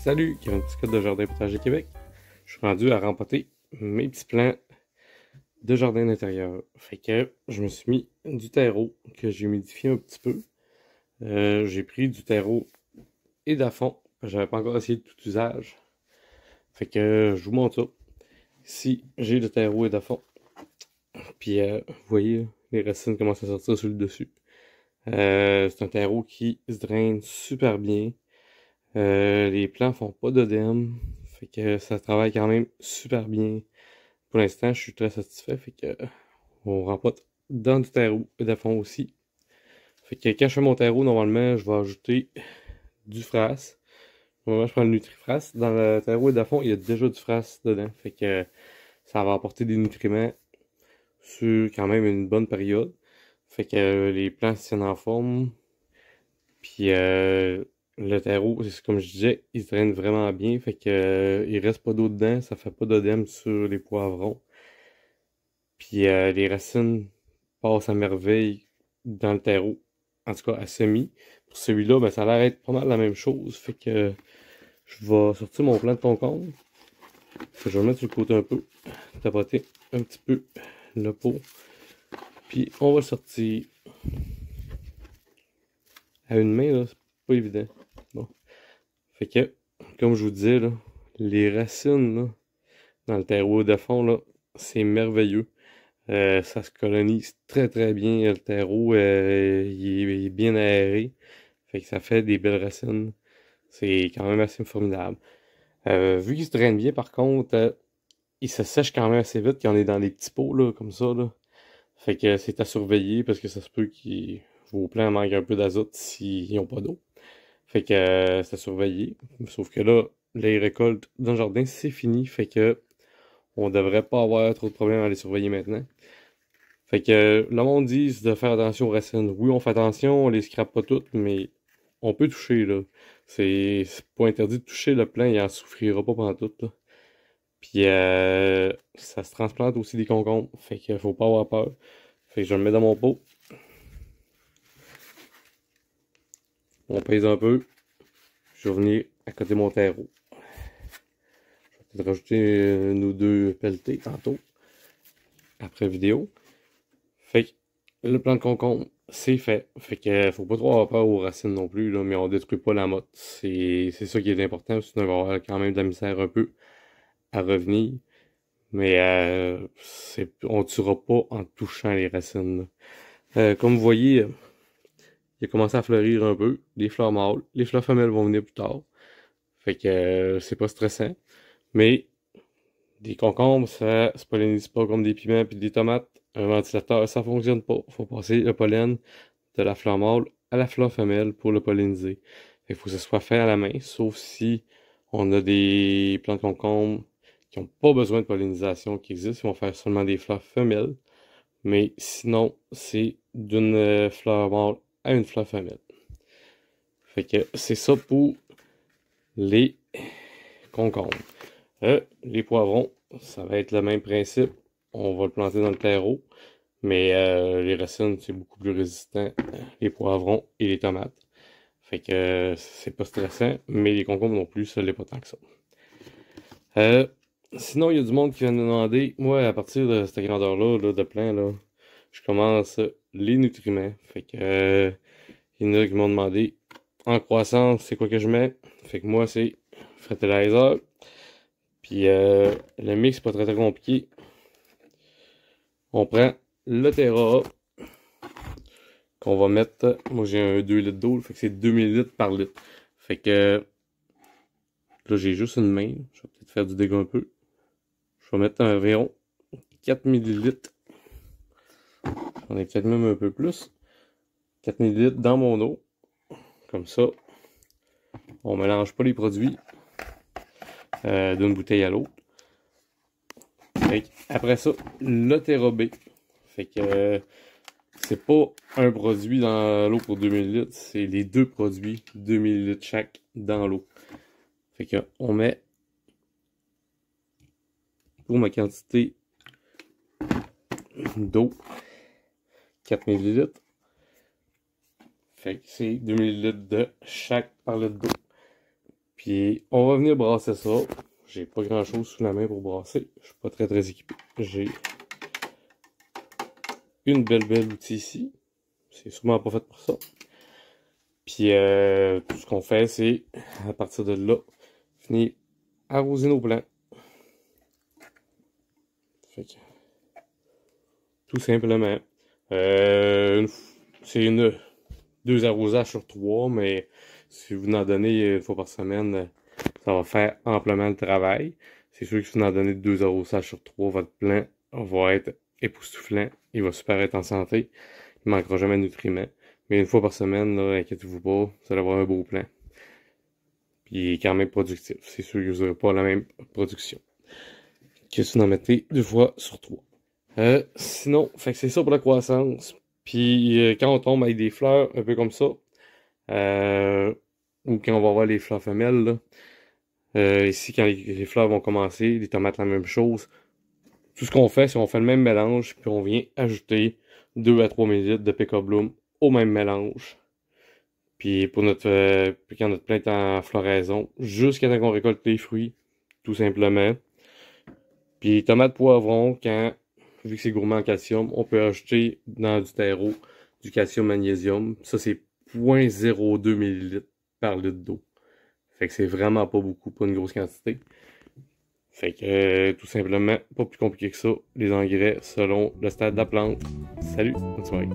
Salut, Kevin Piscotte de Jardin Potager Québec. Je suis rendu à rempoter mes petits plants de jardin d'intérieur. Fait que je me suis mis du terreau que j'ai humidifié un petit peu. J'ai pris du terreau et d'à-fond. J'avais pas encore essayé de tout usage. Fait que je vous montre ça. Ici, j'ai le terreau et d'à-fond. Puis vous voyez, les racines commencent à sortir sur le dessus. C'est un terreau qui se draine super bien. Les plants font pas d'œdème. Fait que ça travaille quand même super bien. Pour l'instant, je suis très satisfait. Fait que on rempote dans du terreau et d'à-fond aussi. Fait que quand je fais mon terreau, normalement, je vais ajouter du frasse. Normalement, je prends le Nutrifrasse. Dans le terreau et d'à-fond, il y a déjà du frasse dedans. Fait que ça va apporter des nutriments sur quand même une bonne période. Fait que les plants se tiennent en forme. Puis le terreau, c'est comme je disais, il se draine vraiment bien. Fait que il reste pas d'eau dedans, ça fait pas d'œdème sur les poivrons. Puis les racines passent à merveille dans le terreau. En tout cas, à semi. Pour celui-là, ben, ça a l'air d'être pas mal la même chose. Fait que je vais sortir mon plant de concombre. Je vais le mettre sur le côté un peu. Tapoter un petit peu le pot. Puis on va le sortir. À une main, là, c'est pas évident. Bon. Fait que, comme je vous disais, là, les racines là, dans le terreau de fond, là, c'est merveilleux. Ça se colonise très très bien. Le terreau, il est bien aéré. Fait que ça fait des belles racines. C'est quand même assez formidable. Vu qu'il se draine bien, par contre, il se sèche quand même assez vite quand on est dans les petits pots, là, comme ça, là. Fait que c'est à surveiller parce que ça se peut que vos plants manquent un peu d'azote s'ils n'ont pas d'eau. Fait que c'est à surveiller. Sauf que là, les récoltes dans le jardin, c'est fini. Fait que on devrait pas avoir trop de problèmes à les surveiller maintenant. Fait que le monde dit de faire attention aux racines. Oui, on fait attention, on les scrape pas toutes, mais on peut toucher, là. C'est pas interdit de toucher le plant, il en souffrira pas pendant tout, là. Puis ça se transplante aussi des concombres. Fait que faut pas avoir peur. Fait que je le mets dans mon pot. On pèse un peu. Je vais venir à côté de mon terreau. Je vais peut-être rajouter une ou deux pelletées tantôt. Après vidéo. Fait que le plant de concombre, c'est fait. Fait que faut pas trop avoir peur aux racines non plus, là, mais on détruit pas la motte. C'est ça qui est important, sinon il va y avoir quand même de la misère un peu à revenir. Mais on tuera pas en touchant les racines, là. Comme vous voyez, il a commencé à fleurir un peu, des fleurs mâles. Les fleurs femelles vont venir plus tard. Fait que c'est pas stressant. Mais des concombres, ça se pollinise pas comme des piments puis des tomates. Un ventilateur, ça fonctionne pas. Faut passer le pollen de la fleur mâle à la fleur femelle pour le polliniser. Il faut que ce soit fait à la main, sauf si on a des plantes concombres qui n'ont pas besoin de pollinisation qui existent. Ils vont faire seulement des fleurs femelles. Mais sinon, c'est d'une fleur mâle à une fleur femelle. Fait que c'est ça pour les concombres. Les poivrons, ça va être le même principe. On va le planter dans le terreau. Mais les racines, c'est beaucoup plus résistant. Les poivrons et les tomates. Fait que c'est pas stressant. Mais les concombres non plus, ça l'est pas tant que ça. Sinon, il y a du monde qui vient me demander, moi, à partir de cette grandeur-là, là, de plant, là, je commence les nutriments. Fait que il y en a qui m'ont demandé en croissance, c'est quoi que je mets? Fait que moi, c'est fertilizer. Puis le mix, c'est pas très très compliqué. On prend le Terra qu'on va mettre. Moi, j'ai un 2 litres d'eau, fait que c'est 2000 litres par litre. Fait que là, j'ai juste une main. Je vais peut-être faire du dégât un peu. Je vais mettre environ 4 millilitres. J'en ai peut-être même un peu plus. 4 millilitres dans mon eau. Comme ça, on mélange pas les produits d'une bouteille à l'autre. Après ça, le Terra B. Fait que c'est pas un produit dans l'eau pour 2000 litres, c'est les deux produits, 2000 litres chaque, dans l'eau. Fait que on met pour ma quantité d'eau 4 millilitres. Fait que c'est 2000 litres de chaque par litre d'eau. Puis on va venir brasser ça. J'ai pas grand chose sous la main pour brasser. Je suis pas très équipé. J'ai une belle outil ici. C'est sûrement pas fait pour ça. Puis tout ce qu'on fait, c'est à partir de là, venir arroser nos plants. Fait que, tout simplement. C'est deux arrosages sur 3, mais si vous en donnez une fois par semaine, ça va faire amplement le travail. C'est sûr que si vous en donnez 2 arrosages sur 3, votre plant va être époustouflant. Il va super être en santé. Il ne manquera jamais de nutriments. Mais une fois par semaine, là, inquiétez-vous pas, vous allez avoir un beau plant. Puis il est quand même productif. C'est sûr que vous n'aurez pas la même production que si vous en mettez 2 fois sur 3. Sinon, fait que c'est ça pour la croissance. Puis quand on tombe avec des fleurs un peu comme ça, ou quand on va voir les fleurs femelles, là, ici quand les fleurs vont commencer, les tomates la même chose. Tout ce qu'on fait, c'est qu'on fait le même mélange, puis on vient ajouter 2 à 3 ml de Pekka Bloom au même mélange. Puis pour puis quand notre plante est en floraison, jusqu'à temps qu'on récolte les fruits, tout simplement. Puis tomates poivrons, vu que c'est gourmand en calcium, on peut ajouter dans du terreau du calcium magnésium. Ça, c'est 0,02 ml par litre d'eau. Fait que c'est vraiment pas beaucoup, pas une grosse quantité. Fait que tout simplement, pas plus compliqué que ça, les engrais selon le stade de la plante. Salut, bonne soirée.